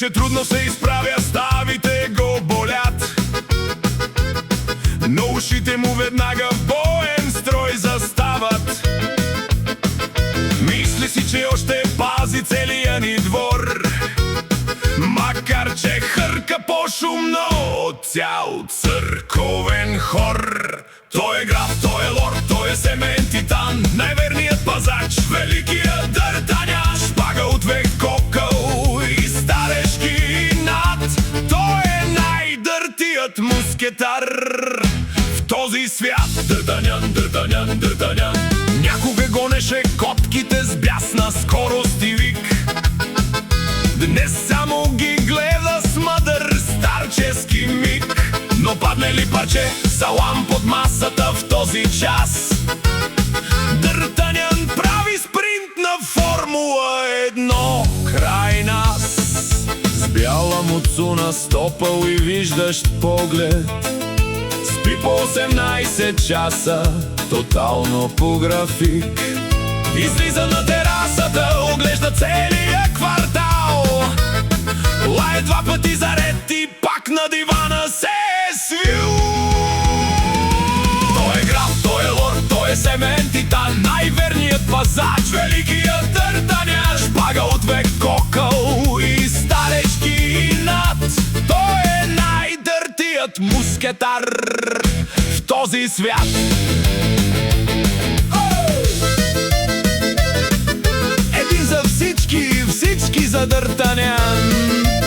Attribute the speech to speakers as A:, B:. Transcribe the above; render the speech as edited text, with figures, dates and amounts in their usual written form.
A: че трудно се изправя, ставите го болят, но ушите му веднага в боен строй застават. Мисли си, че още пази целия ни двор, макар че хърка по-шумно от цял църковен хор. Той е граф, той е лорд, той е семен титан, най-верният пазач, великият Д'Артанян. Шпага от век, кокъл и старешки над, той е най-дъртият мускетар в този свят. Д'Артанян, Д'Артанян, Д'Артанян. Някога гонеше котките с бясна скорост и вик, днес само ги гледа с мъдър старчески миг. Но падне ли парче салам под масата в този час, Д'Артанян прави спринт на Формула 1 край нас. С бяла муцуна стопъл и виждащ поглед, спи по 18 часа, тотално по график. Излиза на терасата, оглежда целия квартал, лае 2 пъти заред и пак на дивана се е свил. Той е граф, той е лорд, той е семен титан, най-верният пазач, великият Д'Артанян. Шпага от век, кокъл и старечки над, той е най-дъртият мускетар в този свят. Един за всички, всички за Д'Артанян.